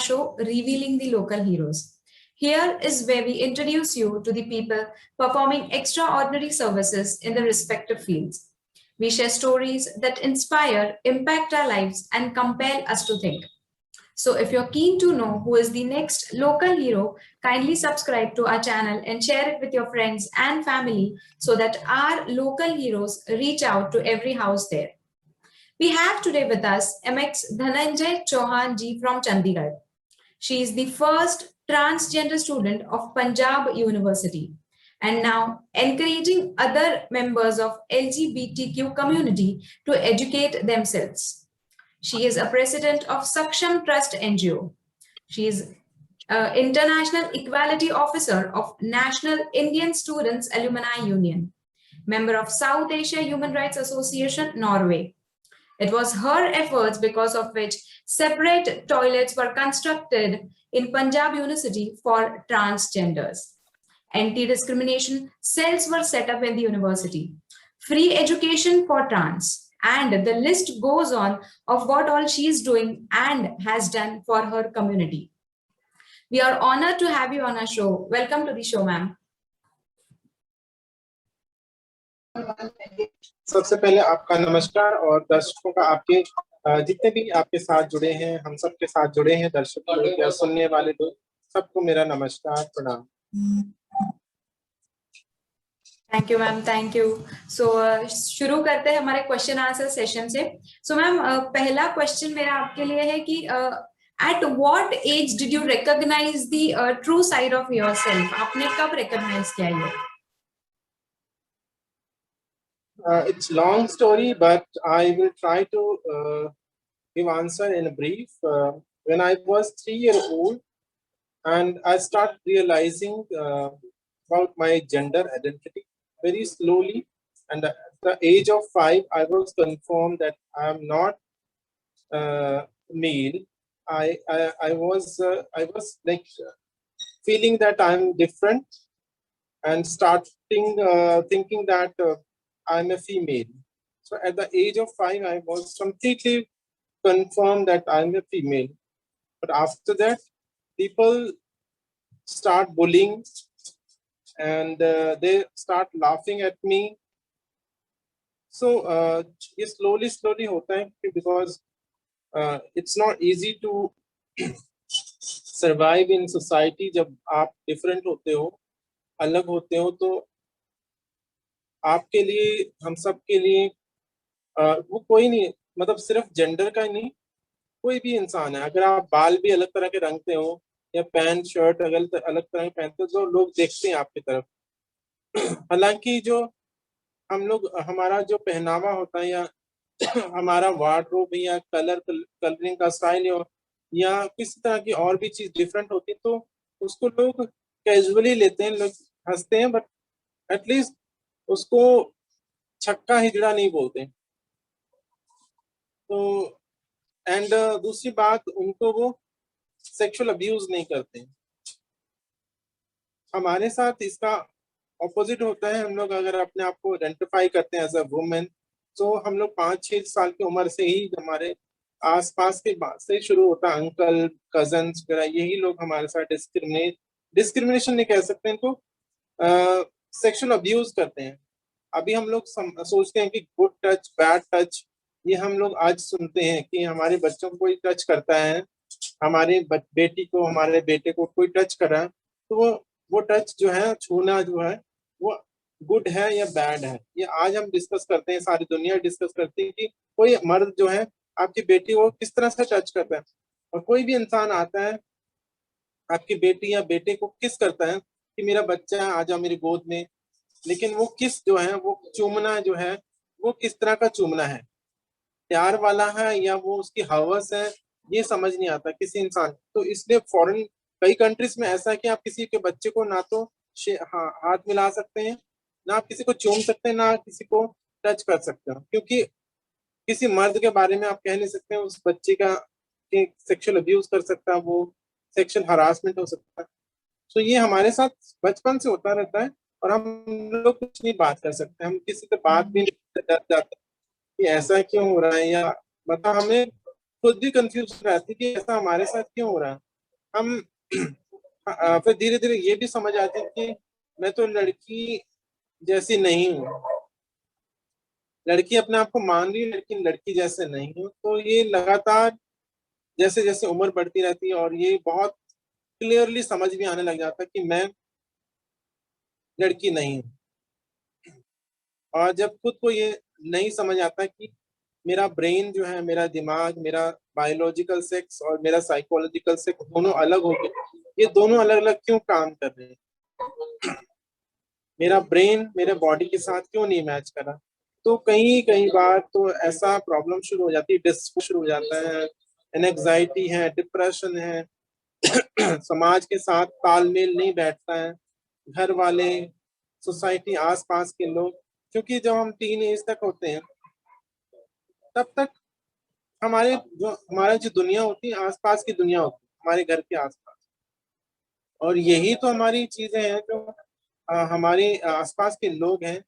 show, Revealing the Local Heroes. Here is where we introduce you to the people performing extraordinary services in their respective fields. We share stories that inspire, impact our lives, and compel us to think. So if you're keen to know who is the next local hero, kindly subscribe to our channel and share it with your friends and family so that our local heroes reach out to every house there. We have today with us MX Dhananjay Chauhan ji from Chandigarh. She is the first transgender student of Punjab University and now encouraging other members of LGBTQ community to educate themselves. She is a president of Saksham Trust NGO. She is International Equality Officer of National Indian Students Alumni Union, member of South Asia Human Rights Association, Norway. It was her efforts because of which separate toilets were constructed in Punjab University for transgenders. Anti-discrimination cells were set up in the university. Free education for trans. And the list goes on of what all she is doing and has done for her community. We are honored to have you on our show. Welcome to the show, ma'am. सबसे पहले आपका नमस्कार और दर्शकों का आपके जितने भी आपके साथ जुड़े हैं, हम सब के साथ जुड़े हैं, दर्शक लोग या सुनने वाले लोग, सबको मेरा नमस्कार, प्रणाम। Thank you ma'am, thank you. So शुरू करते हैं हमारे क्वेश्चन आंसर सेशन से। सो मैम, पहला क्वेश्चन मेरा आपके लिए है कि at what age did you recognise the true side of yourself? आपने कब रिकॉग्नाइज किया ये? It's long story, but I will try to give answer in a brief. When I was 3 years old, and I start realizing about my gender identity very slowly, and at the age of 5, I was confirmed that I am not male. I was like feeling that I'm different, and starting thinking that I'm a female. So at the age of 5, I was completely confirmed that I'm a female. But after that, people start bullying, and they start laughing at me. So ये slowly होता है because it's not easy to survive in society. जब आप different होते हो, अलग होते हो, तो आपके लिए, हम सब के लिए वो कोई नहीं, मतलब सिर्फ जेंडर का ही नहीं, कोई भी इंसान है, अगर आप बाल भी अलग तरह के रंगते हो या पैंट शर्ट अलग तरह के पहनते हो तो लोग देखते हैं आपकी तरफ। हालांकि जो हम लोग, हमारा जो पहनावा होता है या हमारा वार्डरोब या कलरिंग का स्टाइल या किसी तरह की और भी चीज डिफरेंट होती है तो उसको लोग कैजुअली लेते हैं, लोग हंसते हैं, बट एटलीस्ट उसको छक्का हिजड़ा नहीं बोलते। तो एंड दूसरी बात, उनको वो सेक्सुअल अब्यूज नहीं करते। हमारे साथ इसका ऑपोजिट होता है। हम लोग अगर अपने आप को आइडेंटिफाई करते हैं एज अ वुमेन, तो हम लोग 5-6 साल की उम्र से ही हमारे आसपास के बात से शुरू होता है, अंकल, कजन्स वगैरह, यही लोग हमारे साथ डिस्क्रिमिनेशन नहीं कह सकते, इनको सेक्सुअल अब्यूज करते हैं। अभी हम लोग सोचते हैं कि गुड टच, बैड टच, ये हम लोग आज सुनते हैं कि हमारे बच्चों को कोई टच करता है, हमारी बेटी को, हमारे बेटे को कोई टच कर रहा है, तो वो टच जो है, छूना जो है, वो गुड है या बैड है, ये आज हम डिस्कस करते हैं, सारी दुनिया डिस्कस करती है कि कोई मर्द जो है आपकी बेटी को किस तरह से टच करता है, और कोई भी इंसान आता है आपकी बेटी या बेटे को किस करता है कि मेरा बच्चा आ जाओ मेरी गोद में, लेकिन वो किस जो है, वो चूमना जो है, वो किस तरह का चूमना है, प्यार वाला है या वो उसकी हवस है, ये समझ नहीं आता किसी इंसान। तो इसलिए फॉरेन कई कंट्रीज में ऐसा है कि आप किसी के बच्चे को ना तो हाथ मिला सकते हैं, ना आप किसी को चूम सकते हैं, ना किसी को टच कर सकते हो, क्योंकि किसी मर्द के बारे में आप कह नहीं सकते हैं उस बच्चे का कि सेक्सुअल अब्यूज कर सकता है, वो सेक्सुअल हरासमेंट हो सकता है। तो ये हमारे साथ बचपन से होता रहता है और हम लोग कुछ नहीं बात कर सकते, हम किसी से बात भी नहीं, डर जाते कि ऐसा क्यों हो रहा है, या मतलब हमें खुद भी कंफ्यूज रहती कि ऐसा हमारे साथ क्यों हो रहा है। हम फिर धीरे धीरे ये भी समझ आते हैं कि मैं तो लड़की जैसी नहीं हूँ, लड़की अपने आप को मान रही है लेकिन लड़की जैसे नहीं हूँ। तो ये लगातार जैसे जैसे उम्र बढ़ती रहती है और ये बहुत क्लियरली समझ भी आने लग जाता है कि मैं लड़की नहीं हूँ। और जब खुद को ये नहीं समझ आता कि मेरा ब्रेन जो है, मेरा दिमाग, मेरा बायोलॉजिकल सेक्स और मेरा साइकोलॉजिकल सेक्स दोनों अलग हो गए, ये दोनों अलग अलग क्यों काम कर रहे हैं, मेरा ब्रेन मेरे बॉडी के साथ क्यों नहीं मैच करा। तो कई कई बार तो ऐसा प्रॉब्लम शुरू हो जाती है, डिस्क शुरू हो जाता है, एंजाइटी है, डिप्रेशन है, समाज के साथ तालमेल नहीं बैठता है, घर वाले, सोसाइटी, आसपास के लोग। क्योंकि जब हम टीन एज तक होते हैं तब तक हमारा जो दुनिया होती है आसपास की दुनिया होती है, हमारे घर के आसपास। और यही तो हमारी चीजें हैं जो हमारे आसपास के लोग हैं,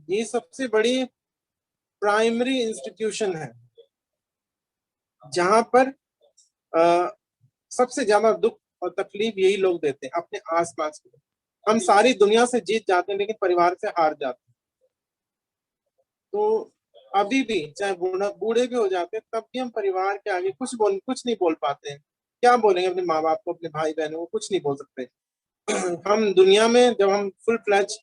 ये सबसे बड़ी प्राइमरी इंस्टीट्यूशन है जहां पर अ, सबसे ज्यादा दुख और तकलीफ यही लोग देते हैं, अपने आसपास के लोग। हम सारी दुनिया से जीत जाते हैं लेकिन परिवार से हार जाते हैं। तो अभी भी चाहे बूढ़े भी हो जाते हैं तब भी हम परिवार के आगे कुछ नहीं बोल पाते हैं। क्या बोलेंगे अपने माँ बाप को, अपने भाई बहनों को, कुछ नहीं बोल सकते। हम दुनिया में जब हम फुल फ्लैज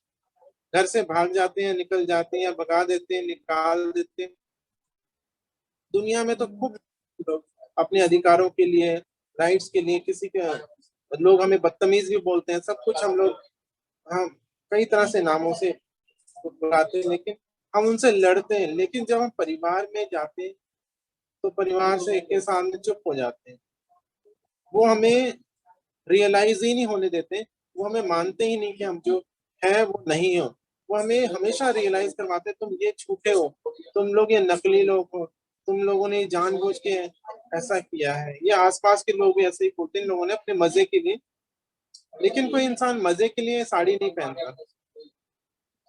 घर से भाग जाते हैं, निकल जाते हैं या भगा देते हैं, निकाल देते हैं, दुनिया में तो खूब लोग अपने अधिकारों के लिए, राइट्स के लिए, किसी के लोग हमें बदतमीज भी बोलते हैं, सब कुछ हम लोग, हम कई तरह से नामों से बुलाते हैं, लेकिन हम उनसे लड़ते हैं। लेकिन जब हम परिवार में जाते हैं तो परिवार से के सामने चुप हो जाते हैं। वो हमें रियलाइज ही नहीं होने देते, वो हमें मानते ही नहीं कि हम जो है वो नहीं हो। वो हमें हमेशा रियलाइज करवाते तुम ये झूठे हो, तुम लोग ये नकली लोग हो, तुम लोगों ने जानबूझ के ऐसा किया है। ये आसपास के लोग भी ऐसे ही बोलते हैं, इन लोगों ने अपने मजे के लिए। लेकिन कोई इंसान मजे के लिए साड़ी नहीं पहनता,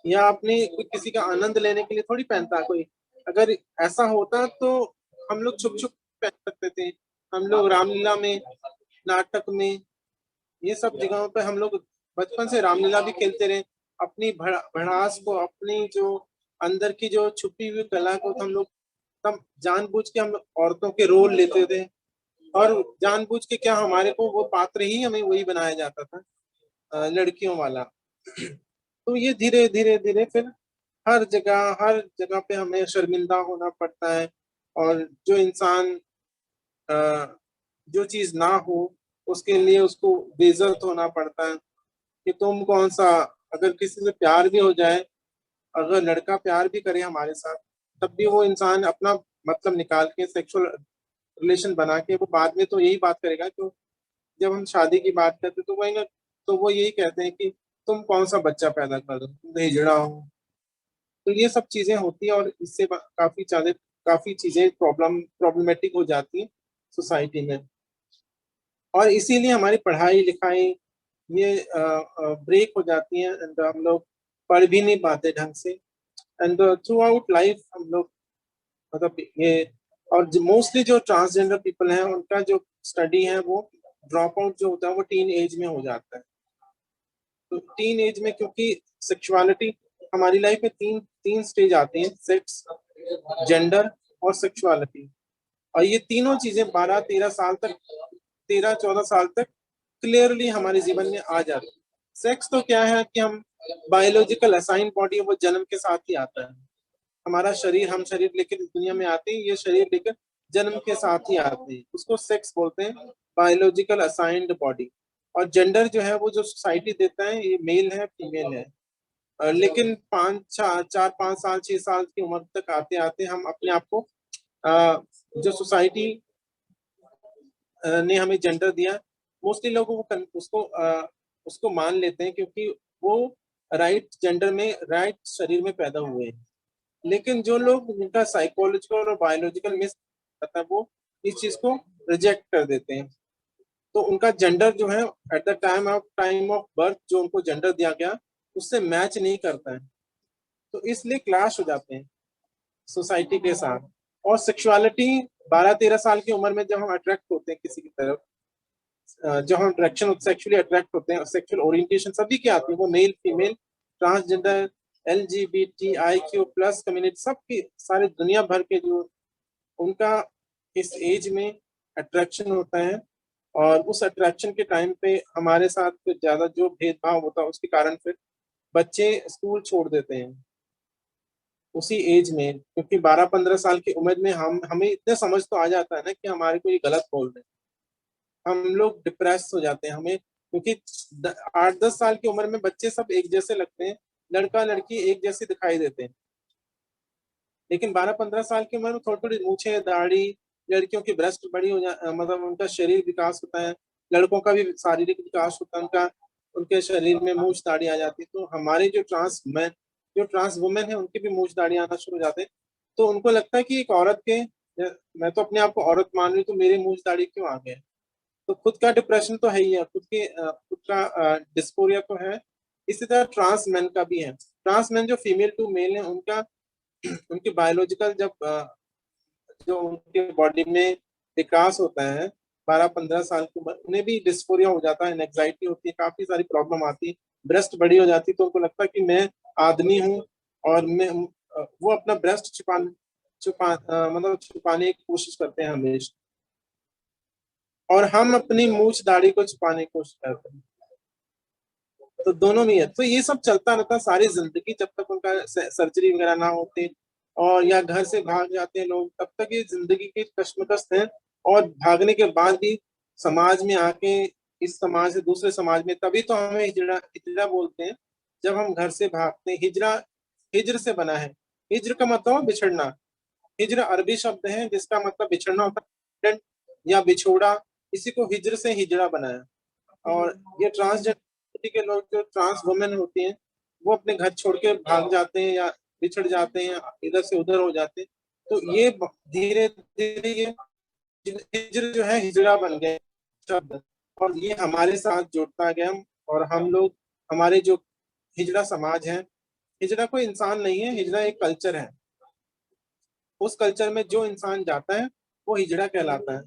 या अपने किसी का आनंद लेने के लिए थोड़ी पहनता कोई। अगर ऐसा होता तो हम लोग छुप छुप पहन सकते थे। हम लोग रामलीला में, नाटक में, ये सब जगहों पे हम लोग बचपन से रामलीला भी खेलते रहे। अपनी भड़ास को, अपनी जो अंदर की जो छुपी हुई कला को हम लोग तब जानबूझ के हम औरतों के रोल लेते थे। और जानबूझ के क्या, हमारे को वो पात्र ही हमें वही बनाया जाता था, लड़कियों वाला। तो ये धीरे धीरे धीरे फिर हर जगह पे हमें शर्मिंदा होना पड़ता है। और जो इंसान अ, जो चीज ना हो उसके लिए उसको बेइज्जत होना पड़ता है कि तुम कौन सा। अगर किसी से प्यार भी हो जाए, अगर लड़का प्यार भी करे हमारे साथ, तब भी वो इंसान अपना मतलब निकाल के सेक्सुअल रिलेशन बना के वो बाद में तो यही बात करेगा कि जब हम शादी की बात करते तो वही, तो वो यही कहते हैं कि तुम कौन सा बच्चा पैदा कर दो, तुम हिजड़ा हो। तो ये सब चीजें होती हैं और इससे काफी चीजें प्रॉब्लमेटिक हो जाती हैं सोसाइटी में। और इसीलिए हमारी पढ़ाई लिखाई ये ब्रेक हो जाती है, एंड हम लोग पढ़ भी नहीं पाते ढंग से। एंड थ्रू आउट लाइफ हम लोग मतलब ये, और मोस्टली जो ट्रांसजेंडर पीपल हैं उनका जो स्टडी है वो ड्रॉप आउट जो होता है वो टीन एज में हो जाता है। तो टीन एज में क्योंकि सेक्सुअलिटी, हमारी लाइफ में तीन तीन स्टेज आती हैं, सेक्स, जेंडर और सेक्सुअलिटी। और ये तीनों चीजें 12-13 साल तक, 13-14 साल तक क्लियरली हमारे जीवन में आ जाती है। सेक्स तो क्या है कि हम बायोलॉजिकल असाइन बॉडी है, वो जन्म के साथ ही आता है। हमारा शरीर, हम शरीर लेकर इस दुनिया में आते हैं, ये शरीर लेकर जन्म के साथ ही आते हैं, उसको सेक्स बोलते हैं, बायोलॉजिकल असाइंड बॉडी। और जेंडर जो है वो जो सोसाइटी देता है, ये मेल है, फीमेल है। लेकिन 4-5 साल 6 साल की उम्र तक आते आते हम अपने आप को जो सोसाइटी ने हमें जेंडर दिया, मोस्टली लोग उसको मान लेते हैं क्योंकि वो राइट जेंडर में, राइट शरीर में पैदा हुए हैं। लेकिन जो लोग जिनका साइकोलॉजिकल और बायोलॉजिकल मिस पता है, वो इस चीज को रिजेक्ट कर देते हैं। तो उनका जेंडर जो है at the time of birth जो उनको जेंडर दिया गया उससे मैच नहीं करता है। तो इसलिए क्लैश हो जाते हैं सोसाइटी के साथ। और सेक्सुअलिटी 12-13 साल की उम्र में जब हम अट्रैक्ट होते हैं किसी की तरफ, जो हम अट्रैक्शन सेक्सुअली अट्रैक्ट होते हैं, सेक्सुअल ओरिएंटेशन सभी की आती है, वो male female transgender LGBTIQ plus community सबकी सारे दुनिया भर के जो उनका इस एज में अट्रैक्शन होता है। और उस अट्रैक्शन के टाइम पे हमारे साथ फिर ज्यादा जो भेदभाव होता है उसके कारण फिर बच्चे स्कूल छोड़ देते हैं उसी एज में, क्योंकि 12-15 साल की उम्र में हमें इतने समझ तो आ जाता है ना कि हमारे को ये गलत बोल रहे हैं, हम लोग डिप्रेस हो जाते हैं हमें, क्योंकि 8-10 साल की उम्र में बच्चे सब एक जैसे लगते हैं, लड़का लड़की एक जैसे दिखाई देते हैं। लेकिन 12-15 साल की उम्र में थोड़ी थोड़ी मूछें दाढ़ी, लड़कियों की ब्रेस्ट बड़ी हो जा मतलब उनका शरीर विकास होता है, लड़कों का भी शारीरिक विकास होता है, उनका उनके शरीर में मूछ दाढ़ी आ जाती है। तो हमारे जो ट्रांस वुमेन है उनकी भी मूछ दाढ़ी आना शुरू हो जाते हैं। तो उनको लगता है कि एक औरत के, मैं तो अपने आप को औरत मान रही हूँ तो मेरे मूछ दाढ़ी क्यों आ गए। तो खुद का डिप्रेशन तो है ही है, खुद का डिस्फोरिया तो है। इसी तरह ट्रांस मैन का भी है। ट्रांस मैन जो फीमेल टू मेल है उनका उनकी बायोलॉजिकल जो उनके बॉडी में विकास होता है 12-15 साल की उम्र, उन्हें भी डिस्फोरिया हो जाता है, एंग्जाइटी होती है, काफी सारी प्रॉब्लम आती है, ब्रेस्ट बड़ी हो जाती है। तो उनको लगता है कि मैं आदमी हूँ और वो अपना ब्रेस्ट मतलब छुपाने की कोशिश करते हैं हमेशा, और हम अपनी मूछ दाढ़ी को छुपाने की कोशिश करते हैं। तो दोनों में है, तो ये सब चलता रहता सारी जिंदगी, जब तक उनका सर्जरी वगैरह ना होते और या घर से भाग जाते हैं लोग, तब तक ये जिंदगी की कश्मकश है। और भागने के बाद भी समाज में आके इस समाज से दूसरे समाज में, तभी तो हमें हिजड़ा हिजड़ा बोलते हैं जब हम घर से भागते हैं। हिजरा हिजर से बना है, हिजर का मतलब बिछड़ना। हिजर अरबी शब्द है जिसका मतलब बिछड़ना होता है या बिछोड़ा, इसी को हिजर से हिजड़ा बनाया। और ये ट्रांसजेंडर के लोग जो ट्रांस वुमेन होती हैं वो अपने घर छोड़ के भाग जाते हैं या बिछड़ जाते हैं, इधर से उधर हो जाते हैं। तो ये धीरे धीरे ये हिजर जो है हिजड़ा बन गया शब्द, और ये हमारे साथ जुड़ता गया। और हम लोग हमारे जो हिजड़ा समाज है, हिजड़ा कोई इंसान नहीं है, हिजड़ा एक कल्चर है। उस कल्चर में जो इंसान जाता है वो हिजड़ा कहलाता है,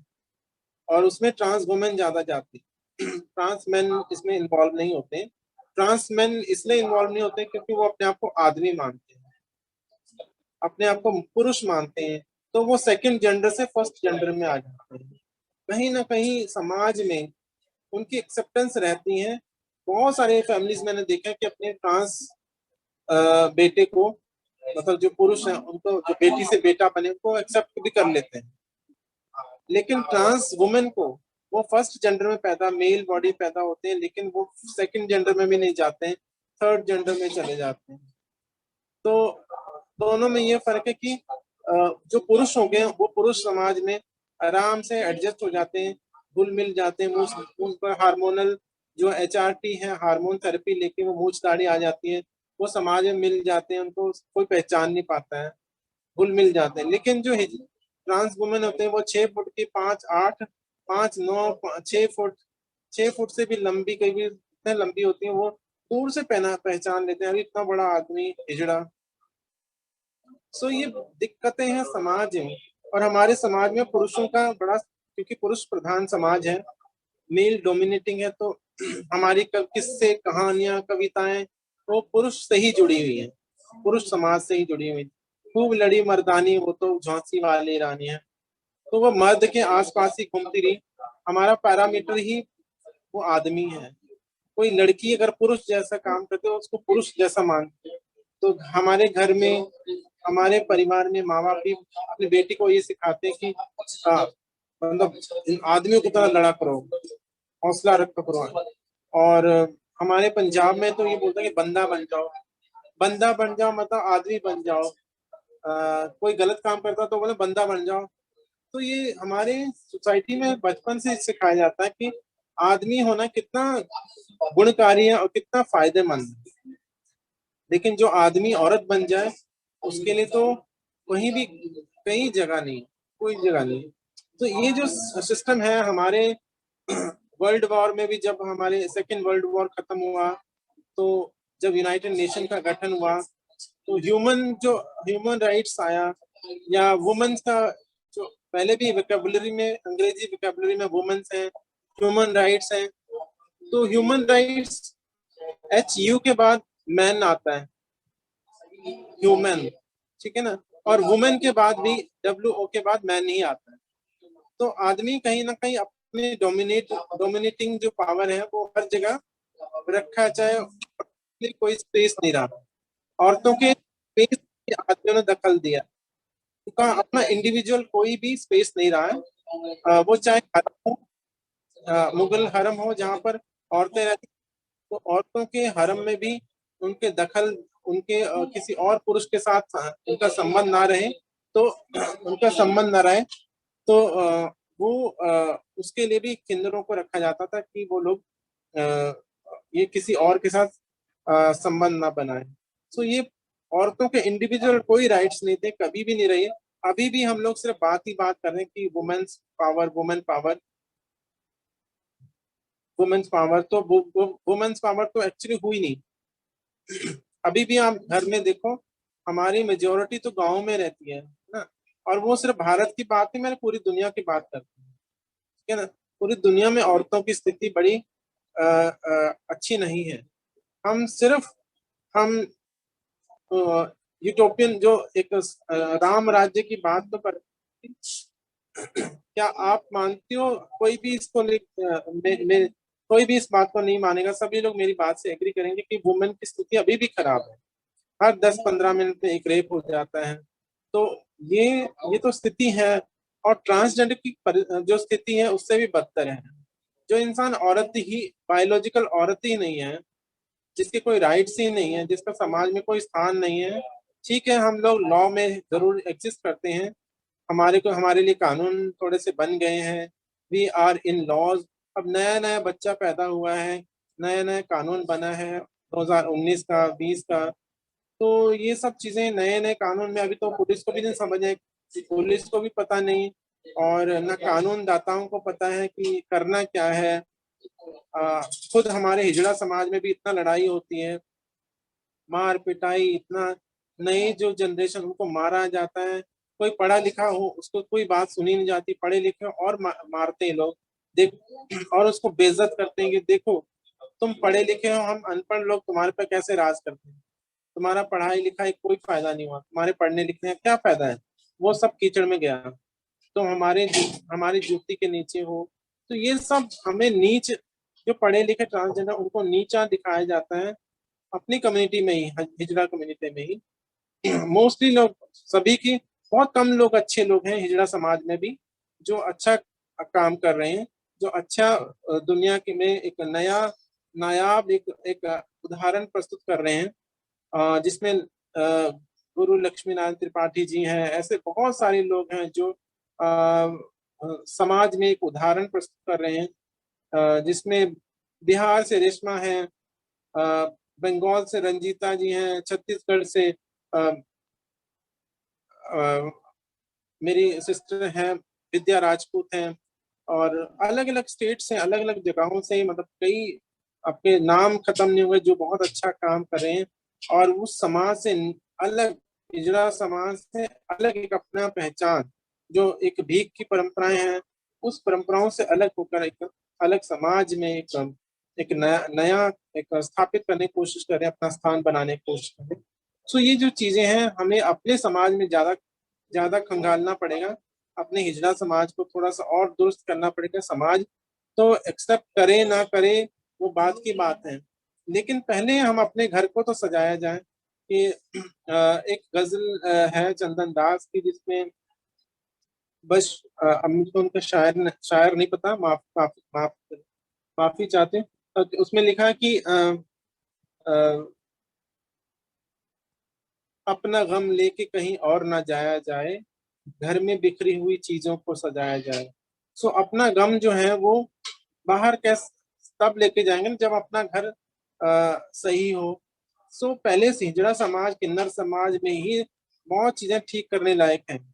और उसमें ट्रांस वुमेन ज्यादा जाती है। ट्रांस मैन इसमें इन्वॉल्व नहीं होते। ट्रांस मैन इसलिए इन्वॉल्व नहीं होते क्योंकि वो अपने आप को आदमी मानते हैं, अपने आप को पुरुष मानते हैं, तो वो सेकंड जेंडर से फर्स्ट जेंडर में आ जाते हैं। कहीं ना कहीं समाज में उनकी एक्सेप्टेंस रहती है। बहुत सारे फैमिलीज मैंने देखा है कि अपने ट्रांस बेटे को, मतलब जो पुरुष है उनको, जो बेटी से बेटा बने उनको एक्सेप्ट भी कर लेते हैं। लेकिन ट्रांस वुमेन को, वो फर्स्ट जेंडर में पैदा मेल बॉडी पैदा होते हैं, लेकिन वो सेकंड जेंडर में भी नहीं जाते हैं, थर्ड जेंडर में चले जाते हैं। तो दोनों में ये फर्क है कि जो पुरुष हो गए वो पुरुष समाज में आराम से एडजस्ट हो जाते हैं, घुल मिल जाते हैं। उन पर हार्मोनल जो HRT है, हार्मोन थेरेपी लेके वो मूछ दाढ़ी आ जाती है, वो समाज में मिल जाते हैं, उनको कोई पहचान नहीं पाता है, घुल मिल जाते हैं। लेकिन जो ट्रांस वुमेन होते हैं वो 6 फुट की, 5'8", 5'9", 6 फुट, 6 फुट से भी लंबी, कई भी इतने लंबी होती है, वो दूर से पहचान लेते हैं, अभी इतना बड़ा आदमी हिजड़ा। सो ये दिक्कतें हैं समाज में। और हमारे समाज में पुरुषों का बड़ा, क्योंकि पुरुष प्रधान समाज है, मेल डोमिनेटिंग है, तो हमारी किस्से कहानियां कविताएं वो पुरुष से ही जुड़ी हुई है, पुरुष समाज से ही जुड़ी हुई। खूब लड़ी मर्दानी वो तो झांसी वाली रानी है, तो वो मर्द के आसपास ही घूमती रही। हमारा पैरामीटर ही वो आदमी है। कोई लड़की अगर पुरुष जैसा काम करते हो उसको पुरुष जैसा मानते हैं। तो हमारे घर में, हमारे परिवार में माँ बाप भी अपनी बेटी को ये सिखाते हैं कि मतलब इन आदमियों की तरह लड़ा करो, हौसला रखा करो। और हमारे पंजाब में तो ये बोलते हैं कि बंदा बन जाओ, बंदा बन जाओ मतलब आदमी बन जाओ। कोई गलत काम करता तो बोले बंदा बन जाओ। तो ये हमारे सोसाइटी में बचपन से सिखाया जाता है कि आदमी होना कितना गुणकारी है और कितना फायदेमंद है। लेकिन जो आदमी औरत बन जाए उसके लिए तो कहीं भी, कहीं जगह नहीं, कोई जगह नहीं। तो ये जो सिस्टम है हमारे वर्ल्ड वॉर में भी, जब हमारे सेकेंड वर्ल्ड वॉर खत्म हुआ, तो जब यूनाइटेड नेशन का गठन हुआ, तो ह्यूमन राइट्स आया, या वुमेन्स का जो पहले भी विकेबुलरी में, अंग्रेजी विकेबुलरी में वुमेन्स है, ह्यूमन राइट्स हैं, तो ह्यूमन राइट्स HU के बाद मैन आता है, ह्यूमन, ठीक है ना, और वुमेन के बाद भी WO के बाद मैन ही आता है। तो आदमी कहीं ना कहीं अपने डोमिनेटिंग जो पावर है वो हर जगह रखा, चाहे कोई स्पेस नहीं रहा। औरतों के स्पेस आदमियों ने दखल दिया, उनका अपना इंडिविजुअल कोई भी स्पेस नहीं रहा है। वो चाहे हरम हो, मुगल हरम हो जहाँ पर औरतें रहती, तो औरतों के हरम में भी उनके दखल, उनके किसी और पुरुष के साथ उनका संबंध ना रहे, तो उनका संबंध ना रहे, तो वो उसके लिए भी किन्नरों को रखा जाता था कि वो लोग ये किसी और के साथ संबंध ना बनाए। सो ये औरतों के इंडिविजुअल कोई राइट्स नहीं थे, कभी भी नहीं रहे। अभी भी हम लोग सिर्फ बात ही बात कर रहे हैं कि women's power, women power, women's power, तो वुमेन्स पावर तो एक्चुअली हुई नहीं। अभी भी आप घर में देखो, हमारी मेजोरिटी तो गाँव में रहती है ना, और वो सिर्फ भारत की बात नहीं, मैंने पूरी दुनिया की बात करती हूँ, ठीक है ना। पूरी दुनिया में औरतों की स्थिति बड़ी अच्छी नहीं है। हम सिर्फ हम यूटोपियन जो एक राम राज्य की बात तो कर, क्या आप मानती हो, कोई भी इसको कोई भी इस बात को नहीं मानेगा, सभी लोग मेरी बात से एग्री करेंगे कि वुमेन की स्थिति अभी भी खराब है। हर 10-15 मिनट में एक रेप हो जाता है। तो ये ये तो स्थिति है। और ट्रांसजेंडर की जो स्थिति है उससे भी बदतर है। जो इंसान औरत ही, बायोलॉजिकल औरत ही नहीं है, जिसके कोई राइट्स ही नहीं है, जिसका समाज में कोई स्थान नहीं है, ठीक है हम लोग लॉ में जरूर एग्जिस्ट करते हैं, हमारे लिए कानून थोड़े से बन गए हैं, वी आर इन लॉज। अब नया नया बच्चा पैदा हुआ है, नया नया कानून बना है 2019 का, 20 का। तो ये सब चीजें नए नए कानून में अभी तो पुलिस को भी नहीं समझ है, पुलिस को भी पता नहीं, और न कानून दाताओं को पता है कि करना क्या है। खुद हमारे हिजड़ा समाज में भी इतना लड़ाई होती है, मार पिटाई इतना, नई जो जनरेशन उनको मारा जाता है, कोई पढ़ा लिखा हो उसको कोई बात सुनी नहीं जाती, पढ़े लिखे और मारते हैं लोग, देख, और उसको बेइज्जत करते हैं कि देखो तुम पढ़े लिखे हो, हम अनपढ़ लोग तुम्हारे पे कैसे राज करते हैं, तुम्हारा पढ़ाई लिखाई कोई फायदा नहीं हुआ, तुम्हारे पढ़ने लिखने का क्या फायदा है, वो सब कीचड़ में गया, तो हमारी जूती के नीचे हो। तो ये सब हमें नीच, जो पढ़े लिखे ट्रांसजेंडर उनको नीचा दिखाया जाता है अपनी कम्युनिटी में ही, हिजड़ा कम्युनिटी में ही। मोस्टली लोग, सभी की, बहुत कम लोग अच्छे लोग हैं हिजड़ा समाज में भी जो अच्छा काम कर रहे हैं, जो अच्छा दुनिया के में एक नायाब एक उदाहरण प्रस्तुत कर रहे हैं, जिसमें गुरु लक्ष्मी नारायण त्रिपाठी जी हैं, ऐसे बहुत सारे लोग हैं जो समाज में एक उदाहरण प्रस्तुत कर रहे हैं, जिसमें बिहार से रेशमा है, बंगाल से रंजीता जी हैं, छत्तीसगढ़ से मेरी सिस्टर हैं विद्या राजपूत हैं, और अलग अलग स्टेट से, अलग अलग जगहों से, मतलब कई अपने नाम खत्म नहीं हुए जो बहुत अच्छा काम कर रहे हैं, और उस समाज से अलग, हिजड़ा समाज से अलग एक अपना पहचान, जो एक भीख की परंपराएं हैं, उस परंपराओं से अलग होकर एक अलग समाज में एक नया एक स्थापित करने की कोशिश कर रहे हैं, अपना स्थान बनाने की कोशिश कर रहे हैं। सो ये जो चीजें हैं हमें अपने समाज में ज्यादा ज्यादा खंगालना पड़ेगा, अपने हिजड़ा समाज को थोड़ा सा और दुरुस्त करना पड़ेगा। समाज तो एक्सेप्ट करे ना करे वो बात की बात है, लेकिन पहले हम अपने घर को तो सजाया जाए। कि एक गजल है चंदन दास की, जिसमें बस मुझको उनका शायर नहीं पता, माफी चाहते हैं। उसमें लिखा है कि अ, अपना गम लेके कहीं और ना जाया जाए, घर में बिखरी हुई चीजों को सजाया जाए। सो अपना गम जो है वो बाहर कैसे तब लेके जाएंगे ना जब अपना घर सही हो। सो पहले से हिजड़ा समाज, किन्नर समाज में ही बहुत चीजें ठीक करने लायक हैं,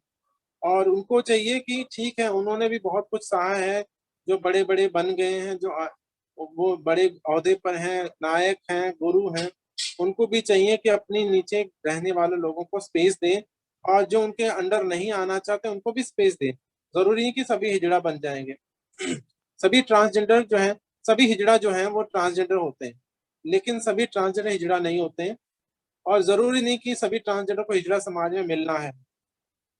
और उनको चाहिए कि ठीक है, उन्होंने भी बहुत कुछ सहा है, जो बड़े बड़े बन गए हैं, जो वो बड़े ओहदे पर हैं, नायक हैं, गुरु हैं, उनको भी चाहिए कि अपनी नीचे रहने वाले लोगों को स्पेस दें, और जो उनके अंडर नहीं आना चाहते उनको भी स्पेस दें। जरूरी नहीं कि सभी हिजड़ा बन जाएंगे। सभी ट्रांसजेंडर जो है, सभी हिजड़ा जो है वो ट्रांसजेंडर होते हैं, लेकिन सभी ट्रांसजेंडर हिजड़ा नहीं होते हैं। और जरूरी नहीं कि सभी ट्रांसजेंडर को हिजड़ा समाज में मिलना है।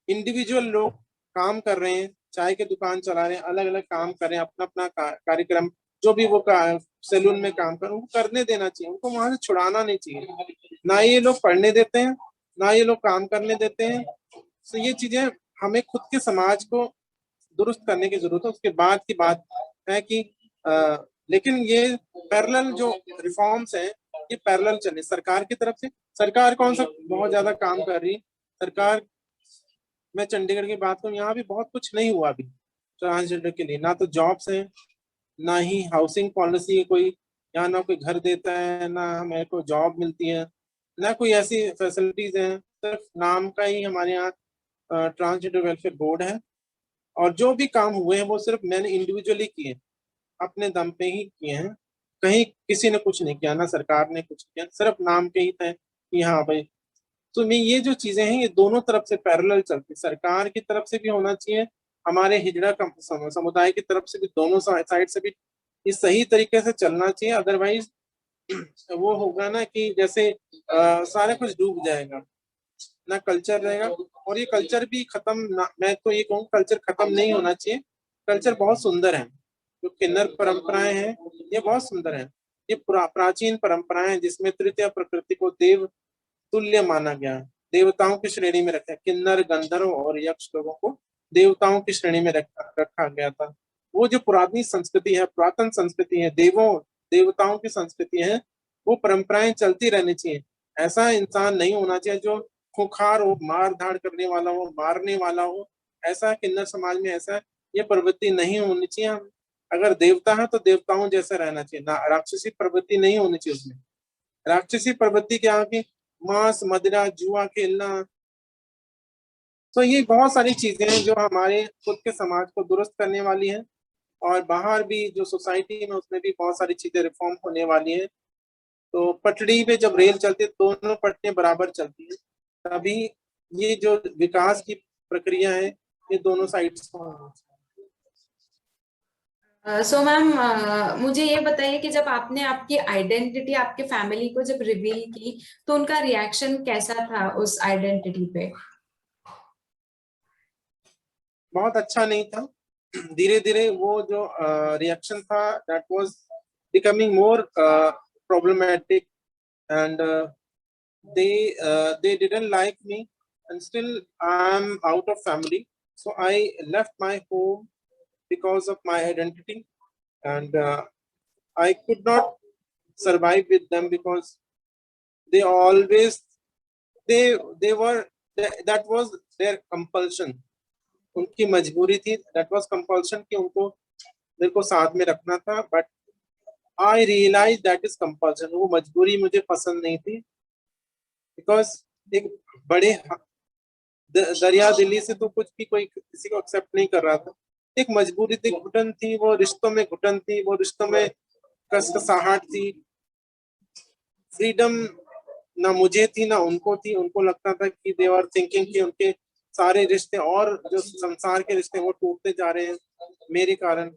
इंडिविजुअल लोग काम कर रहे हैं, चाय की दुकान चला रहे हैं, अलग अलग काम कर रहे हैं, अपना अपना कार्यक्रम, जो भी वो सैलून में काम कर रहे हैं, उनको करने देना चाहिए, उनको वहां से छुड़ाना नहीं चाहिए। ना ये लोग पढ़ने देते हैं, ना ये लोग काम करने देते हैं। तो ये चीजें हमें खुद के समाज को दुरुस्त करने की जरूरत है। उसके बाद की बात है कि लेकिन ये पैरेलल जो रिफॉर्म्स हैं, ये पैरेलल चले सरकार की तरफ से। सरकार कौन सा बहुत ज्यादा काम कर रही है सरकार। मैं चंडीगढ़ की बात करूँ, यहाँ भी बहुत कुछ नहीं हुआ अभी ट्रांसजेंडर के लिए। ना तो जॉब्स हैं, ना ही हाउसिंग पॉलिसी है कोई, यहाँ ना कोई घर देता है, ना हमें को जॉब मिलती है, ना कोई ऐसी फैसिलिटीज हैं। सिर्फ नाम का ही हमारे यहाँ ट्रांसजेंडर वेलफेयर बोर्ड है। और जो भी काम हुए हैं वो सिर्फ मैंने इंडिविजुअली किए, अपने दम पे ही किए हैं। कहीं किसी ने कुछ नहीं किया, ना सरकार ने कुछ किया, सिर्फ नाम के ही थे कि हाँ भाई। तो मैं ये जो चीजें हैं ये दोनों तरफ से पैरेलल चलती, सरकार की तरफ से भी होना चाहिए, हमारे हिजड़ा समुदाय की तरफ से भी, दोनों साइड से भी ये सही तरीके से चलना चाहिए। अदरवाइज वो होगा ना कि जैसे सारा कुछ डूब जाएगा, ना कल्चर रहेगा। और ये कल्चर भी खत्म ना, मैं तो ये कहूँ कल्चर खत्म नहीं होना चाहिए। कल्चर बहुत सुंदर है, जो किन्नर परंपराएं हैं ये बहुत सुंदर है। ये प्राचीन परंपराएं हैं जिसमें तृतीय प्रकृति को देव तुल्य माना गया है, देवताओं की श्रेणी में रखा, किन्नर गंधर्व और यक्ष लोगों को देवताओं की श्रेणी में रखा गया था। वो जो पुरानी संस्कृति है, पुरातन संस्कृति है, देवों देवताओं की संस्कृति है, वो परंपराएं चलती रहनी चाहिए। ऐसा इंसान नहीं होना चाहिए जो खुंखार हो, मार धाड़ करने वाला हो, मारने वाला हो। ऐसा किन्नर समाज में ऐसा ये प्रवृत्ति नहीं होनी चाहिए। हम अगर देवता है तो देवताओं जैसा रहना चाहिए, ना राक्षसी प्रवृत्ति नहीं होनी चाहिए उसमें। राक्षसी प्रवृत्ति क्या है? मांस मदिरा जुआ खेलना। तो ये बहुत सारी चीजें हैं जो हमारे खुद के समाज को दुरुस्त करने वाली हैं। और बाहर भी जो सोसाइटी में उसमें भी बहुत सारी चीजें रिफॉर्म होने वाली हैं। तो पटरी पे जब रेल चलती है दोनों पटरियां बराबर चलती है, तभी ये जो विकास की प्रक्रिया है ये दोनों साइड्स को होना चाहिए। सो मैम, मुझे ये बताइए कि जब आपने आपकी आइडेंटिटी आपके फैमिली को जब रिवील की तो उनका रिएक्शन कैसा था उस आइडेंटिटी पे? बहुत अच्छा नहीं था। धीरे धीरे वो जो रिएक्शन था that was becoming more problematic, and they didn't like me, and still I'm out of family, so I left my home because of my identity. And I could not survive with them because they always they were that was their compulsion, उनकी मजबूरी थी, that was compulsion कि उनको मेरे को साथ में रखना था। But I realise that is compulsion, वो मजबूरी मुझे पसंद नहीं थी। बिकॉज एक बड़े दरिया दिल्ली से तो कुछ भी कोई किसी को एक्सेप्ट नहीं कर रहा था। एक मजबूरी थी, घुटन थी, वो रिश्तों में घुटन थी, वो रिश्तों में कसकसाहट थी। फ्रीडम ना मुझे थी ना उनको थी। उनको लगता था कि दे आर थिंकिंग कि उनके सारे रिश्ते और जो संसार के रिश्ते वो टूटते जा रहे हैं मेरे कारण।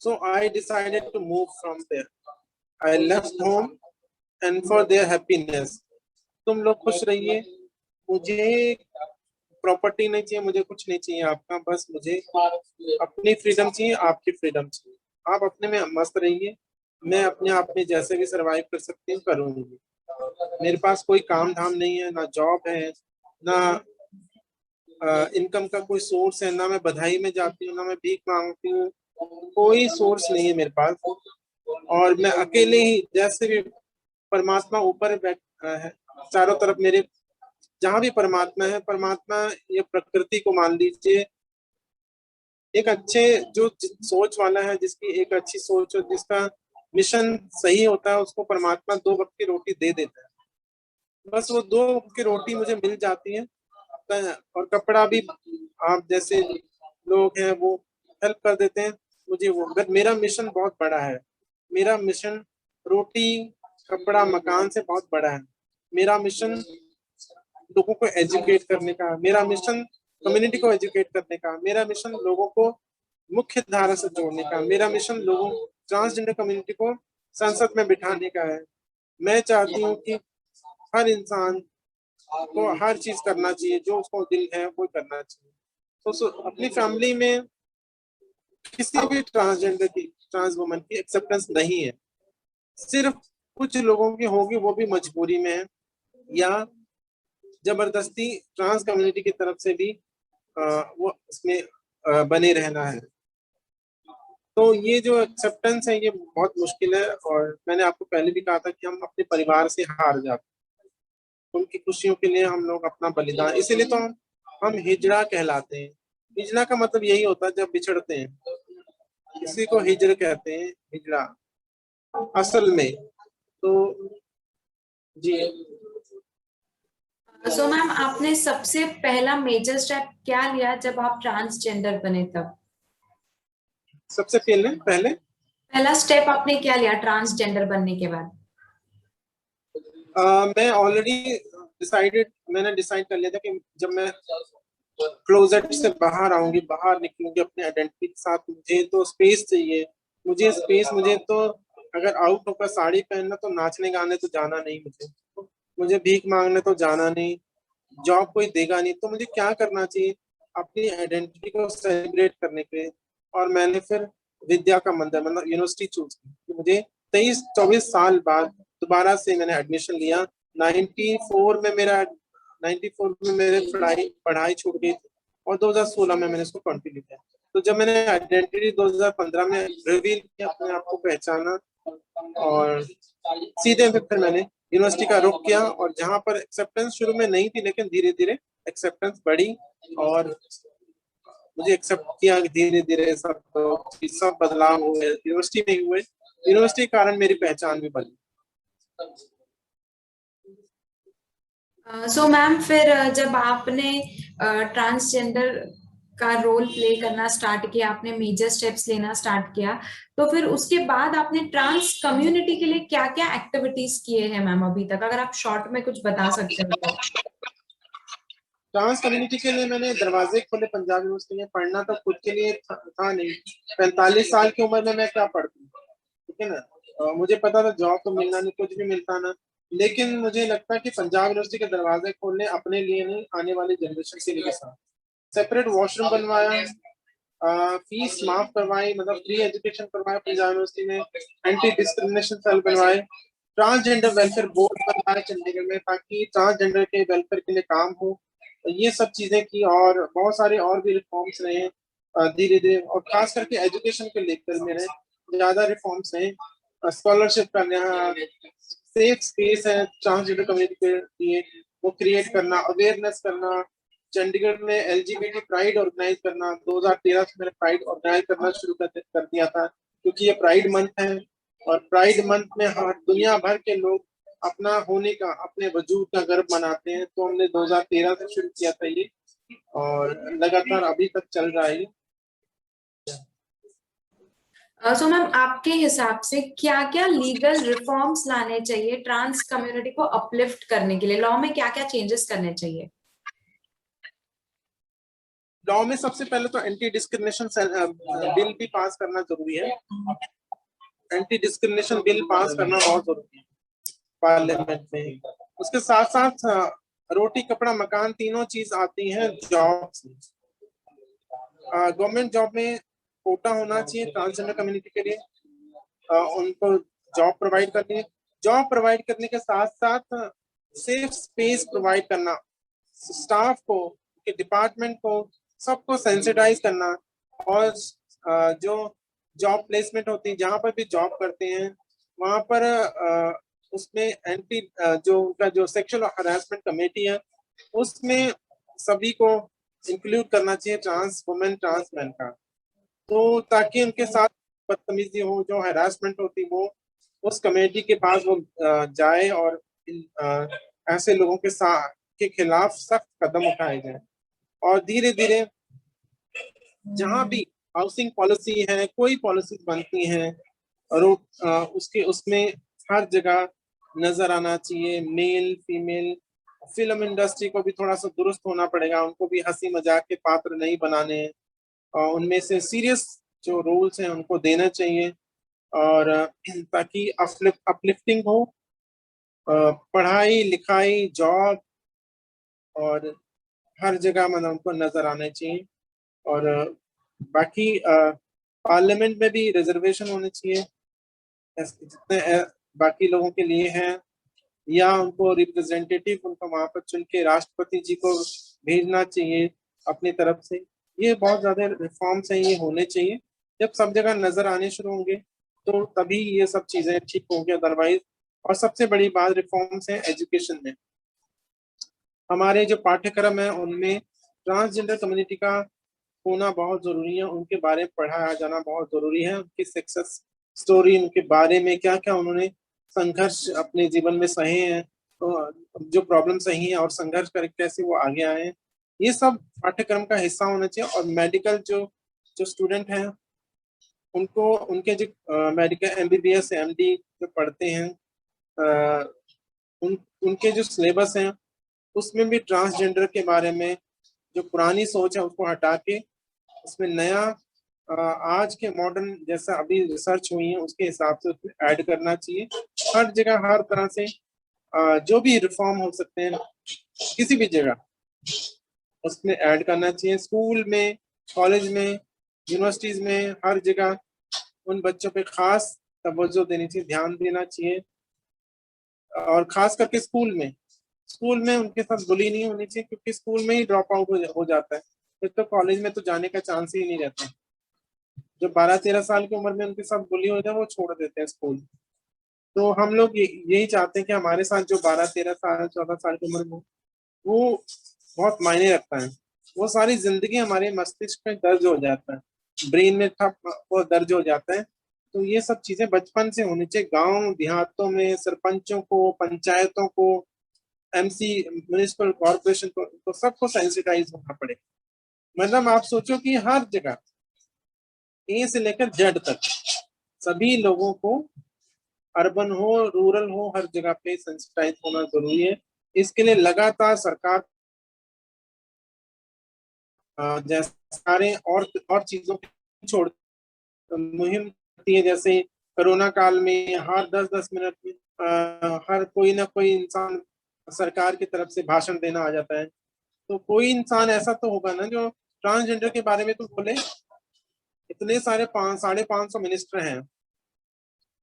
So I decided to move from there. I left home and for their happiness. तुम लोग खुश रहिए, मुझे प्रॉपर्टी नहीं चाहिए, मुझे कुछ नहीं चाहिए आपका, बस मुझे अपनी फ्रीडम चाहिए, आपकी फ्रीडम चाहिए। आप अपने में मस्त रहिए, मैं अपने आप में जैसे भी सरवाइव कर सकती हूँ करूंगी। मेरे पास कोई काम धाम नहीं है, ना जॉब है, ना इनकम का कोई सोर्स है, ना मैं बधाई में जाती हूँ, ना मैं भीख मांगती हूँ। कोई सोर्स नहीं है मेरे पास। और मैं अकेले ही, जैसे भी परमात्मा ऊपर है चारों तरफ मेरे, जहां भी परमात्मा है, परमात्मा ये प्रकृति को मान लीजिए, एक अच्छे जो सोच वाला है, जिसकी एक अच्छी सोच हो, जिसका मिशन सही होता है, उसको परमात्मा 2 वक्त की रोटी दे देता है। बस वो 2 वक्त की रोटी मुझे मिल जाती है। और कपड़ा भी आप जैसे लोग हैं वो हेल्प कर देते हैं मुझे वो। बट मेरा मिशन बहुत बड़ा है। मेरा मिशन रोटी कपड़ा मकान से बहुत बड़ा है। मेरा मिशन लोगों को एजुकेट करने का, मेरा मिशन कम्युनिटी को एजुकेट करने का, मेरा मिशन लोगों को मुख्य धारा से जोड़ने का। मेरा मिशन लोगों ट्रांसजेंडर कम्युनिटी को संसद में बिठाने का है। मैं चाहती हूँ कि हर इंसान को हर चीज करना चाहिए, जो उसको दिल है वो करना चाहिए। तो अपनी फैमिली में किसी भी ट्रांसजेंडर की, ट्रांस वुमन की एक्सेप्टेंस नहीं है। सिर्फ कुछ लोगों की होगी, वो भी मजबूरी में है या जबरदस्ती ट्रांस कम्युनिटी की तरफ से भी वो इसमें बने रहना है। तो ये जो एक्सेप्टेंस है ये बहुत मुश्किल है, और मैंने आपको पहले भी कहा था कि हम अपने परिवार से हार जाते हैं। उनकी खुशियों के लिए हम लोग अपना बलिदान, इसीलिए तो हम हिजड़ा कहलाते हैं। हिजड़ा का मतलब यही होता है जब बिछड़ते हैं, इसी को हिजड़ कहते हैं, हिजड़ा असल में। तो जी, सो मैम, आपने सबसे पहला मेजर स्टेप क्या लिया जब आप ट्रांसजेंडर बने तब? सबसे पहले पहले पहला स्टेप आपने क्या लिया ट्रांसजेंडर बनने के बाद? मैं ऑलरेडी मैंने डिसाइड कर लिया था कि जब मैं क्लोजेट से बाहर आऊंगी, बाहर निकलूंगी अपने आइडेंटिटी के साथ, मुझे तो स्पेस चाहिए। मुझे स्पेस, मुझे तो अगर आउट होकर साड़ी पहनना, तो नाचने गाने तो जाना नहीं, मुझे भीख मांगने तो जाना नहीं, जॉब कोई देगा नहीं, तो मुझे क्या करना चाहिए अपनी आइडेंटिटी को सेलिब्रेट करने के लिए। और मैंने फिर विद्या का मंदिर मतलब यूनिवर्सिटी चूज की। मुझे 23-24 साल बाद दोबारा से मैंने एडमिशन लिया। 94 में मेरा 94 में मेरे पढ़ाई पढ़ाई छूट गई थी, और 2016 में मैंने इसको कंटिन्यू किया। तो जब मैंने आइडेंटिटी 2015 में रिवील किया, अपने आप को पहचाना, और सीधे फिर मैंने यूनिवर्सिटी का रुख किया। और जहाँ पर एक्सेप्टेंस शुरू में नहीं थी, लेकिन धीरे धीरे एक्सेप्टेंस बढ़ी, और मुझे एक्सेप्ट किया धीरे धीरे। सब बदलाव हुए यूनिवर्सिटी में ही हुए। यूनिवर्सिटी के कारण मेरी पहचान भी बनी। सो मैम, फिर जब आपने ट्रांसजेंडर का रोल प्ले करना स्टार्ट किया, आपने मेजर स्टेप्स लेना स्टार्ट किया, तो फिर उसके बाद आपने ट्रांस कम्युनिटी के लिए क्या क्या एक्टिविटीज किए हैं मैम अभी तक, अगर आप शॉर्ट में कुछ बता सकते हो तो? ट्रांस कम्युनिटी के लिए मैंने दरवाजे खोले पंजाब यूनिवर्सिटी में। पढ़ना तो खुद के लिए था नहीं। 45 साल की उम्र में मैं क्या पढ़ती, ठीक है ना। मुझे पता था जॉब तो मिलना नहीं, कुछ भी मिलता ना। लेकिन मुझे लगता है कि पंजाब यूनिवर्सिटी के दरवाजे खोलने अपने लिए नहीं, आने वाली जनरेशन के लिए। साथ सेपरेट वॉशरूम बनवाया, फीस माफ करवाई, मतलब फ्री एजुकेशन करवाया पंजाब यूनिवर्सिटी में। एंटी डिस्क्रिमिनेशन सेल बनवाए, ट्रांसजेंडर वेलफेयर बोर्ड बनवाए चंडीगढ़ में, ताकि ट्रांसजेंडर के वेलफेयर के लिए काम हो। ये सब चीजें की, और बहुत सारे और भी रिफॉर्म्स रहे धीरे धीरे। और खास करके एजुकेशन के लेकर मेरे ज्यादा रिफॉर्म्स हैं। स्कॉलरशिप करना, सेफ स्पेस है ट्रांसजेंडर कम्युनिटी के लिए, वो क्रिएट करना, अवेयरनेस करना। चंडीगढ़ में एलजीबीटी प्राइड ऑर्गेनाइज करना, 2013 से मैंने प्राइड ऑर्गेनाइज करना शुरू कर दिया था, क्योंकि ये प्राइड मंथ है। और प्राइड मंथ में हर दुनिया भर के लोग अपना होने का, अपने वजूद का गर्व मनाते हैं। तो हमने 2013 से शुरू किया था ये, और लगातार अभी तक चल रहा है ये। सो मैम, आपके हिसाब से क्या क्या लीगल रिफॉर्म्स लाने चाहिए ट्रांस कम्युनिटी को अपलिफ्ट करने के लिए? लॉ में क्या क्या चेंजेस करने चाहिए? लॉ में सबसे पहले तो एंटी डिस्क्रिमिनेशन बिल भी पास करना जरूरी है। एंटी डिस्क्रिमिनेशन बिल पास करना बहुत जरूरी है पार्लियामेंट में। उसके साथ साथ रोटी कपड़ा मकान तीनों चीज आती हैं जॉब से। गवर्नमेंट जॉब में कोटा होना चाहिए ट्रांसजेंडर कम्युनिटी के लिए। उनको जॉब प्रोवाइड करनी है। जॉब प्रोवाइड करने के साथ साथ सेफ स्पेस प्रोवाइड करना, स्टाफ को, डिपार्टमेंट को, सबको सेंसिटाइज करना। और जो जॉब प्लेसमेंट होती है, जहाँ पर भी जॉब करते हैं, वहाँ पर उसमें एंटी जो उनका जो सेक्सुअल हरासमेंट कमेटी है, उसमें सभी को इंक्लूड करना चाहिए, ट्रांस वुमेन ट्रांस मैन का। तो ताकि उनके साथ बदतमीजी हो, जो हरासमेंट होती, वो उस कमेटी के पास वो जाए, और ऐसे लोगों के खिलाफ सख्त कदम उठाए जाए। और धीरे धीरे जहां भी हाउसिंग पॉलिसी है, कोई पॉलिसी बनती है, और उसके उसमें हर जगह नजर आना चाहिए मेल फीमेल। फिल्म इंडस्ट्री को भी थोड़ा सा दुरुस्त होना पड़ेगा, उनको भी हंसी मजाक के पात्र नहीं बनाने हैं। उनमें से सीरियस जो रोल्स हैं उनको देना चाहिए, और ताकि अपलिफ्टिंग हो, पढ़ाई लिखाई जॉब और हर जगह मतलब उनको नजर आना चाहिए। और बाकी पार्लियामेंट में भी रिजर्वेशन होने चाहिए जितने बाकी लोगों के लिए हैं, या उनको रिप्रेजेंटेटिव उनको वहां पर चुन के राष्ट्रपति जी को भेजना चाहिए अपनी तरफ से। ये बहुत ज्यादा रिफॉर्म्स हैं, ये होने चाहिए। जब सब जगह नजर आने शुरू होंगे तो तभी ये सब चीजें ठीक होंगी, अदरवाइज। और सबसे बड़ी बात रिफॉर्म्स है एजुकेशन में। हमारे जो पाठ्यक्रम है उनमें ट्रांसजेंडर कम्युनिटी का होना बहुत जरूरी है, उनके बारे में पढ़ाया जाना बहुत जरूरी है, उनकी सक्सेस स्टोरी, उनके बारे में क्या क्या उन्होंने संघर्ष अपने जीवन में सहे हैं, तो जो प्रॉब्लम सही है और संघर्ष करके कैसे वो आगे आए हैं, ये सब पाठ्यक्रम का हिस्सा होना चाहिए। और मेडिकल जो जो स्टूडेंट हैं उनको उनके जो मेडिकल एमबीबीएस एमडी जो पढ़ते हैं, अ, उनके जो सिलेबस हैं उसमें भी ट्रांसजेंडर के बारे में जो पुरानी सोच है उसको हटा के उसमें नया आज के मॉडर्न जैसा अभी रिसर्च हुई है उसके हिसाब से उसमें ऐड करना चाहिए। हर जगह हर तरह से जो भी रिफॉर्म हो सकते हैं किसी भी जगह उसमें ऐड करना चाहिए। स्कूल में, कॉलेज में, यूनिवर्सिटीज में, हर जगह उन बच्चों पे खास तवज्जो देनी चाहिए, ध्यान देना चाहिए। और खास करके स्कूल में उनके साथ बुली नहीं होनी चाहिए, क्योंकि स्कूल में ही ड्रॉप आउट हो जाता है, फिर तो कॉलेज में तो जाने का चांस ही नहीं रहता। जो 12-13 साल की उम्र में उनके साथ बुली हो जाए वो छोड़ देते हैं स्कूल। तो हम लोग यही चाहते हैं कि हमारे साथ जो 12-13 साल 14 साल की उम्र में हो, वो बहुत मायने रखता है। वो सारी जिंदगी हमारे मस्तिष्क में दर्ज हो जाता है, ब्रेन में ठप वो दर्ज हो जाता है। तो ये सब चीजें बचपन से होनी चाहिए। गांव देहातों में सरपंचों को, पंचायतों को, एमसी, म्युनिसिपल कॉर्पोरेशन को, तो सबको सेंसिटाइज होना पड़ेगा। मतलब आप सोचो कि हर जगह ए से लेकर जेड तक सभी लोगों को, अर्बन हो रूरल हो, हर जगह पे सेंसिटाइज होना जरूरी है। इसके लिए लगातार सरकार जैसे सारे और चीजों की छोड़ मुहिम करती है। जैसे कोरोना काल में हर 10-10 मिनट में हर कोई ना कोई इंसान सरकार की तरफ से भाषण देना आ जाता है। तो कोई इंसान ऐसा तो होगा ना जो ट्रांसजेंडर के बारे में तो बोले। इतने सारे 500-550 मिनिस्टर हैं,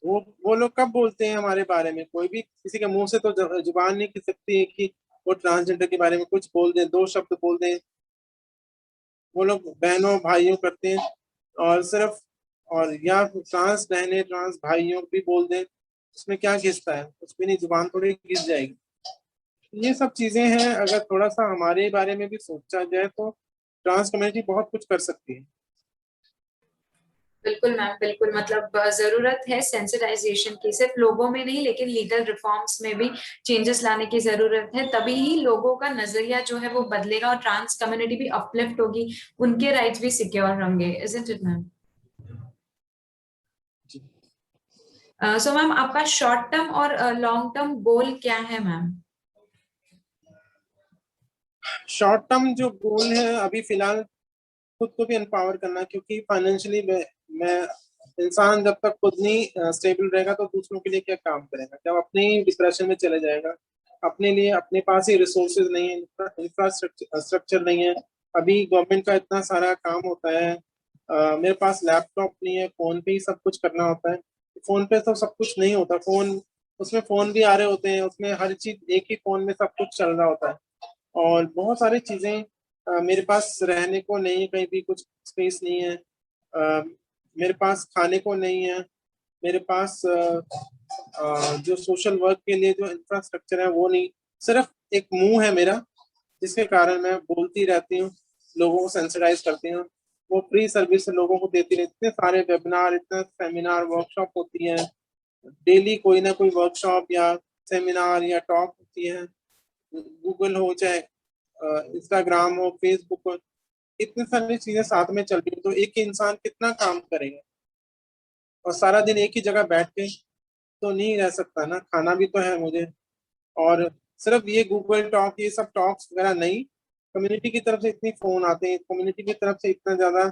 वो लोग कब बोलते हैं हमारे बारे में? कोई भी किसी के मुंह से तो जुबान नहीं खिल सकती है कि वो ट्रांसजेंडर के बारे में कुछ बोल दें, दो शब्द बोल दें। वो लोग बहनों भाइयों करते हैं, और सिर्फ, और या ट्रांस बहनें ट्रांस भाइयों भी बोल दें, उसमें क्या घिसता है? कुछ भी नहीं, जुबान थोड़ी घिस जाएगी। ये सब चीजें हैं, अगर थोड़ा सा हमारे बारे में भी सोचा जाए तो ट्रांस कम्युनिटी बहुत कुछ कर सकती है। बिल्कुल मैम, बिल्कुल। मतलब जरूरत है सेंसिटाइजेशन की, सिर्फ लोगों में नहीं लेकिन लीगल रिफॉर्म्स में भी चेंजेस लाने की जरूरत है। तभी ही लोगों का नजरिया जो है वो बदलेगा और ट्रांस कम्युनिटी भी अपलिफ्ट होगी, उनके राइट्स भी सिक्योर होंगे। Isn't it ma'am? So ma'am, आपका शॉर्ट टर्म और लॉन्ग टर्म गोल क्या है मैम? शॉर्ट टर्म जो गोल है अभी फिलहाल खुद को भी एम्पावर करना, क्योंकि फाइनेंशियली मैं इंसान जब तक खुद नहीं स्टेबल रहेगा तो दूसरों के लिए क्या काम करेगा? जब अपने ही डिप्रेशन में चले जाएगा, अपने लिए अपने पास ही रिसोर्सेज नहीं है, इंफ्रास्ट्रक्चर स्ट्रक्चर नहीं है। अभी गवर्नमेंट का इतना सारा काम होता है, मेरे पास लैपटॉप नहीं है, फोन पे ही सब कुछ करना होता है। फोन पे तो सब कुछ नहीं होता, फोन उसमें फोन भी आ रहे होते हैं, उसमें हर चीज एक ही फोन में सब कुछ चल रहा होता है। और बहुत सारी चीजें मेरे पास रहने को नहीं है, कहीं भी कुछ स्पेस नहीं है, मेरे पास खाने को नहीं है, मेरे पास जो सोशल वर्क के लिए जो इंफ्रास्ट्रक्चर है वो नहीं। सिर्फ एक मुंह है मेरा जिसके कारण मैं बोलती रहती हूँ, लोगों को सेंसिटाइज करती हूँ। वो फ्री सर्विस लोगों को देती रहती, इतने सारे वेबिनार, इतने सेमिनार वर्कशॉप होती है, डेली कोई ना कोई वर्कशॉप या सेमिनार या टॉक होती है। गूगल हो चाहे इंस्टाग्राम हो, फेसबुक हो, इतनी सारी चीजें साथ में चल रही है, तो एक इंसान कितना काम करेगा? और सारा दिन एक ही जगह बैठ के तो नहीं रह सकता ना, खाना भी तो है मुझे। और सिर्फ ये गूगल टॉक, ये सब टॉक्स वगैरह नहीं, कम्युनिटी की तरफ से इतनी फोन आते हैं, कम्युनिटी की तरफ से इतना ज्यादा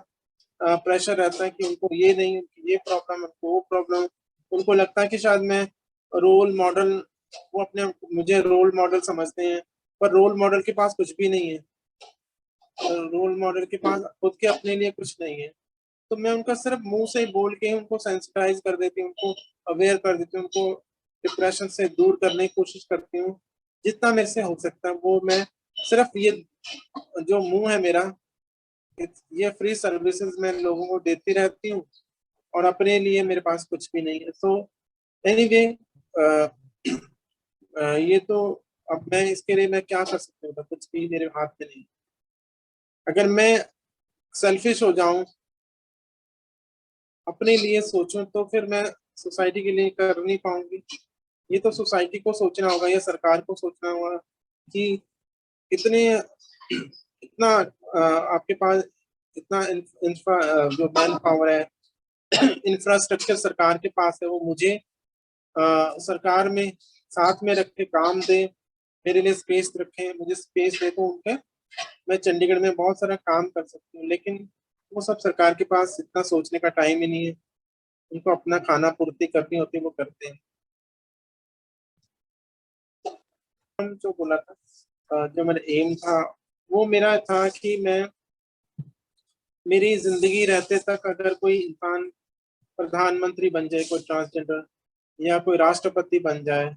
प्रेशर रहता है कि उनको ये नहीं, ये प्रॉब्लम, उनको वो प्रॉब्लम। उनको लगता है कि शायद मैं रोल मॉडल, वो अपने मुझे रोल मॉडल समझते हैं, पर रोल मॉडल के पास कुछ भी नहीं है। रोल मॉडल के पास खुद के अपने लिए कुछ नहीं है। तो मैं उनका सिर्फ मुंह से ही बोल के उनको सेंसिटाइज कर देती हूँ, उनको अवेयर कर देती हूँ, उनको डिप्रेशन से दूर करने की कोशिश करती हूँ जितना मेरे से हो सकता है। वो मैं सिर्फ ये जो मुंह है मेरा, ये फ्री सर्विसेज मैं लोगों को देती रहती हूँ, और अपने लिए मेरे पास कुछ भी नहीं है। सो एनीवे, ये तो, अब मैं इसके लिए मैं क्या कर सकती हूँ, तो कुछ भी मेरे हाथ में नहीं। अगर मैं सेल्फिश हो जाऊं, अपने लिए सोचूं, तो फिर मैं सोसाइटी के लिए कर नहीं पाऊंगी। ये तो सोसाइटी को सोचना होगा या सरकार को सोचना होगा कि इतने इतना आपके पास इतना इंफ्रा जो मैन पावर है, इंफ्रास्ट्रक्चर सरकार के पास है, वो मुझे सरकार में साथ में रख के काम दे, मेरे लिए स्पेस रखे, मुझे स्पेस दे, तो उनके मैं चंडीगढ़ में बहुत सारा काम कर सकती हूँ। लेकिन वो सब सरकार के पास इतना सोचने का टाइम ही नहीं है। उनको अपना खाना पूर्ति करनी होती है, वो करते हैं। जो बोला था, जो मेरा एम था, वो मेरा था कि मैं, मेरी जिंदगी रहते तक अगर कोई इंसान प्रधानमंत्री बन जाए, कोई ट्रांसजेंडर, या कोई राष्ट्रपति बन जाए,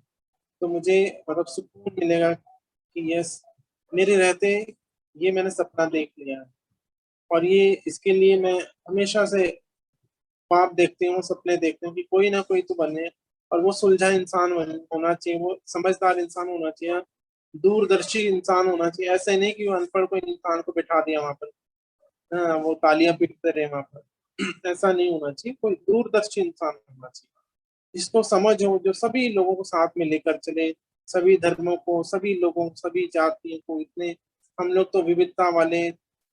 तो मुझे मतलब सुकून मिलेगा कि यस, मेरे रहते ये मैंने सपना देख लिया है। और ये इसके लिए मैं हमेशा से ख्वाब देखती हूँ, सपने देखती हूँ कि कोई ना कोई तो बने, और वो सुलझा इंसान होना चाहिए, वो समझदार इंसान होना चाहिए, दूरदर्शी इंसान होना चाहिए। ऐसे नहीं कि वो अनपढ़ कोई इंसान को बिठा दिया वहां पर, हाँ, वो तालियां पीटते रहे वहां पर। ऐसा नहीं होना चाहिए, कोई दूरदर्शी इंसान होना चाहिए जिसको समझ हो, जो सभी लोगों को साथ में लेकर चले, सभी धर्मों को, सभी लोगों, सभी जातियों को। इतने हम लोग तो विविधता वाले,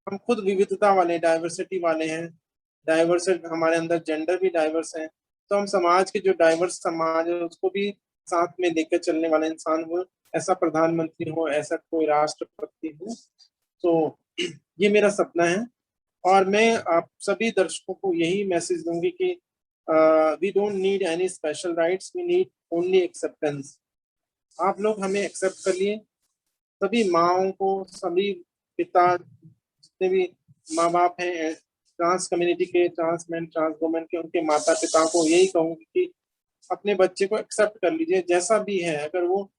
हम खुद विविधता वाले, डाइवर्सिटी वाले हैं। डाइवर्स, हमारे अंदर जेंडर भी डाइवर्स है। तो हम समाज के, जो डाइवर्स समाज है, उसको भी साथ में लेकर चलने वाला इंसान हो, ऐसा प्रधानमंत्री हो, ऐसा कोई राष्ट्रपति हो। तो ये मेरा सपना है। और मैं आप सभी दर्शकों को यही मैसेज दूंगी कि we don't need any special rights, we need only acceptance. आप लोग हमें एक्सेप्ट कर लिए, सभी माओं को, सभी पिता, जितने भी माँ बाप हैं ट्रांस कम्युनिटी के, ट्रांस मैन, ट्रांस वुमेन के, उनके माता पिता को यही कहूंगी कि अपने बच्चे को एक्सेप्ट कर लीजिए जैसा भी है। अगर वो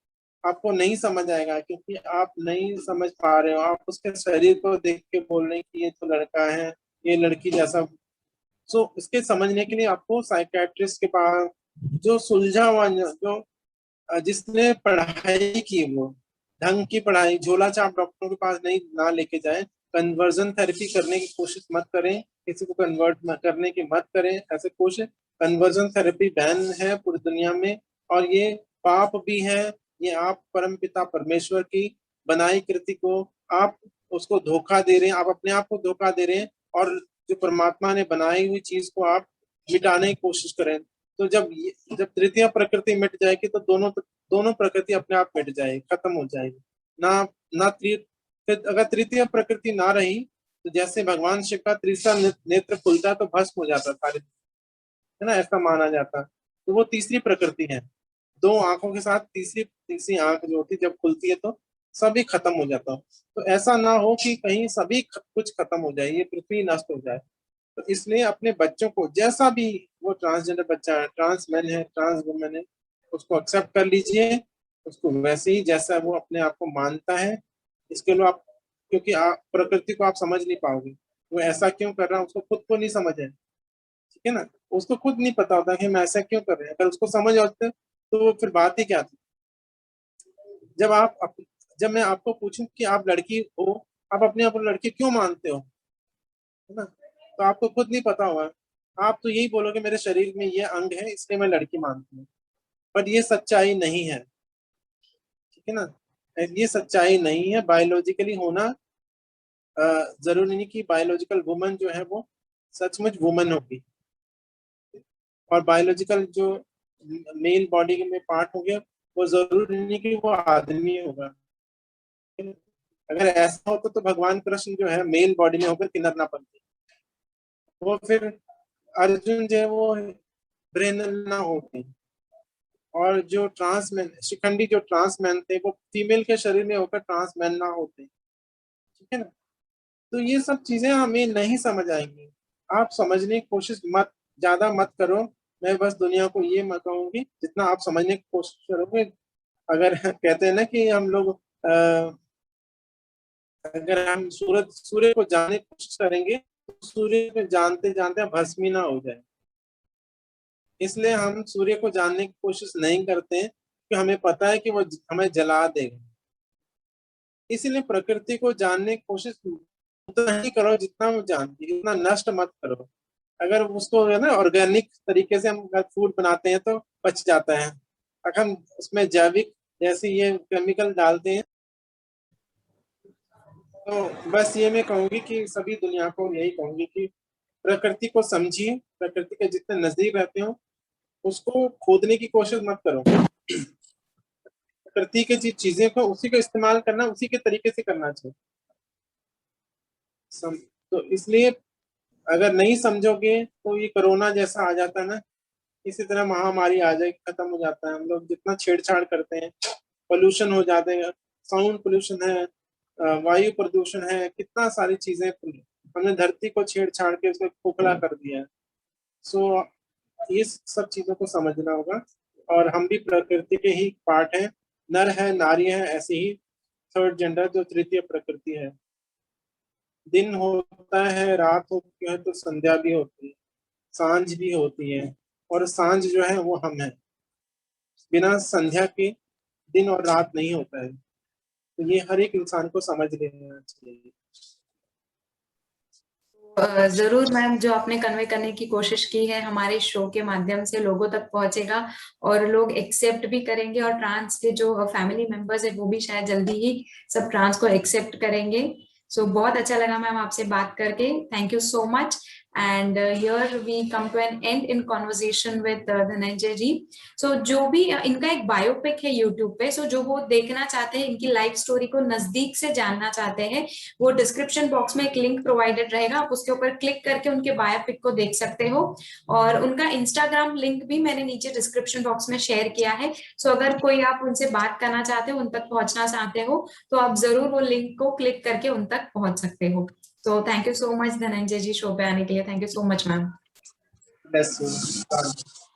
आपको नहीं समझ आएगा, क्योंकि आप नहीं समझ पा रहे हो, आप उसके शरीर को देख के बोल रहे हैं कि ये तो लड़का है, ये लड़की जैसा। सो इसके समझने के लिए आपको साइकेट्रिस्ट के पास, जो सुलझा हुआ, जो जिसने पढ़ाई की, वो ढंग की पढ़ाई, झोला छाप डॉक्टरों के पास नहीं, ना लेके जाए। कन्वर्जन थेरेपी करने की कोशिश मत करें, किसी को कन्वर्ट करने की मत करें, ऐसे कोशिश। कन्वर्जन थेरेपी बैन है पूरी दुनिया में, और ये पाप भी है। ये आप परम पिता परमेश्वर की बनाई कृति को आप उसको धोखा दे रहे हैं, आप अपने आप को धोखा दे रहे हैं, और जो परमात्मा ने बनाई हुई चीज को आप मिटाने की कोशिश करें। तो जब तृतीय प्रकृति मिट जाएगी, तो दोनों दोनों प्रकृति अपने आप मिट जाएगी, खत्म हो जाएगी। ना ना फिर अगर तृतीय प्रकृति ना रही, तो जैसे भगवान शिव का तीसरा नेत्र खुलता तो भस्म हो जाता सारे, है ना, ऐसा माना जाता। तो वो तीसरी प्रकृति है। दो आंखों के साथ तीसरी तीसरी आंख जो होती जब खुलती है, तो सभी खत्म हो जाता। तो ऐसा ना हो कि कहीं सभी कुछ खत्म हो जाए, ये पृथ्वी नष्ट हो जाए। तो इसलिए अपने बच्चों को, जैसा भी वो ट्रांसजेंडर बच्चा है, ट्रांस मैन है, ट्रांस वुमेन है, उसको एक्सेप्ट कर लीजिए, उसको वैसे ही जैसा वो अपने आप को मानता है। इसके लिए आप, क्योंकि आप प्रकृति को आप समझ नहीं पाओगे, वो ऐसा क्यों कर रहा है, उसको खुद को नहीं समझ है, ठीक है ना। उसको खुद नहीं पता होता कि हम ऐसा क्यों कर रहे हैं। अगर उसको समझ होते तो वो फिर बात ही क्या थी। जब आप जब मैं आपको पूछूं कि आप लड़की हो, आप अपने आप को लड़की क्यों मानते हो, है ना, तो आपको खुद नहीं पता होगा। आप तो यही बोलोगे मेरे शरीर में ये अंग है इसलिए मैं लड़की मानती हूँ। बट ये सच्चाई नहीं है, ठीक है ना। ये सच्चाई नहीं है। बायोलॉजिकली होना जरूरी नहीं कि बायोलॉजिकल वुमन जो है वो सचमुच वुमन होगी, और बायोलॉजिकल जो मेल बॉडी में पार्ट हो गया, वो जरूरी नहीं कि वो आदमी होगा। अगर ऐसा होता तो भगवान कृष्ण जो है मेल बॉडी में होकर किन्नर ना बनते। वो फिर अर्जुन जो है वो ब्रेनल ना होते, और जो ट्रांसमैन शिखंडी जो ट्रांसमैन थे वो फीमेल के शरीर में होकर ट्रांसमैन ना होते, ठीक है ना। तो ये सब चीजें हमें नहीं समझ आएंगी। आप समझने की कोशिश मत ज्यादा मत करो। मैं बस दुनिया को ये मत कहूंगी, जितना आप समझने की कोशिश करोगे, अगर कहते हैं ना कि हम लोग अगर हम सूर्य को जानने की कोशिश करेंगे तो सूर्य को जानते जानते भस्म ही ना हो जाए। इसलिए हम सूर्य को जानने की कोशिश नहीं करते हैं, क्योंकि हमें पता है कि वो हमें जला देगा। इसीलिए प्रकृति को जानने की कोशिश उतना ही करो जितना वो जानती है, उतना नष्ट मत करो। अगर उसको है ना ऑर्गेनिक तरीके से हम अगर फूड बनाते हैं तो बच जाता है। अगर हम उसमें जैविक जैसे ये केमिकल डालते हैं, तो बस ये मैं कहूंगी कि सभी दुनिया को यही कहूंगी कि प्रकृति को समझिए, प्रकृति के जितने नजदीक रहते हो उसको खोदने की कोशिश मत करो। प्रकृति की जिस चीजें को उसी को इस्तेमाल करना, उसी के तरीके से करना चाहिए। तो इसलिए अगर नहीं समझोगे तो ये कोरोना जैसा आ जाता है ना, इसी तरह महामारी आ जाए, खत्म हो जाता है। हम लोग जितना छेड़छाड़ करते हैं, पोल्यूशन हो जाते हैं, साउंड पोल्यूशन है, वायु प्रदूषण है, कितना सारी चीजें हमने धरती को छेड़छाड़ के उसको खोखला कर दिया है। सो ये सब चीजों को समझना होगा। और हम भी प्रकृति के ही पार्ट हैं, नर है नारी है, ऐसे ही थर्ड जेंडर जो तृतीय प्रकृति है। दिन होता है, रात होती है तो संध्या भी होती है, सांझ भी होती है, और सांझ जो है वो हम है। बिना संध्या के दिन और रात नहीं होता है। तो ये हर एक इंसान को समझ लेना चाहिए। जरूर मैम, जो आपने कन्वे करने की कोशिश की है हमारे शो के माध्यम से लोगों तक पहुंचेगा और लोग एक्सेप्ट भी करेंगे, और ट्रांस के जो फैमिली मेंबर्स है वो भी शायद जल्दी ही सब ट्रांस को एक्सेप्ट करेंगे। सो बहुत अच्छा लगा मैम आपसे बात करके, thank you so much. And here we come to an end in conversation with Dhananjay ji. So जो भी इनका एक बायोपिक है यूट्यूब पे, सो जो वो देखना चाहते हैं, इनकी लाइफ स्टोरी को नजदीक से जानना चाहते हैं, वो डिस्क्रिप्शन बॉक्स में एक लिंक प्रोवाइडेड रहेगा, आप उसके ऊपर क्लिक करके उनके बायोपिक को देख सकते हो। और उनका इंस्टाग्राम लिंक भी मैंने नीचे डिस्क्रिप्शन बॉक्स में शेयर किया है। सो अगर कोई आप उनसे बात करना चाहते हो, उन तक पहुंचना चाहते हो, तो आप जरूर वो लिंक को क्लिक करके उन तक पहुंच सकते हो। तो thank you so much Dhananjay ji show पे आने के लिए, thank you so much ma'am. Bless you.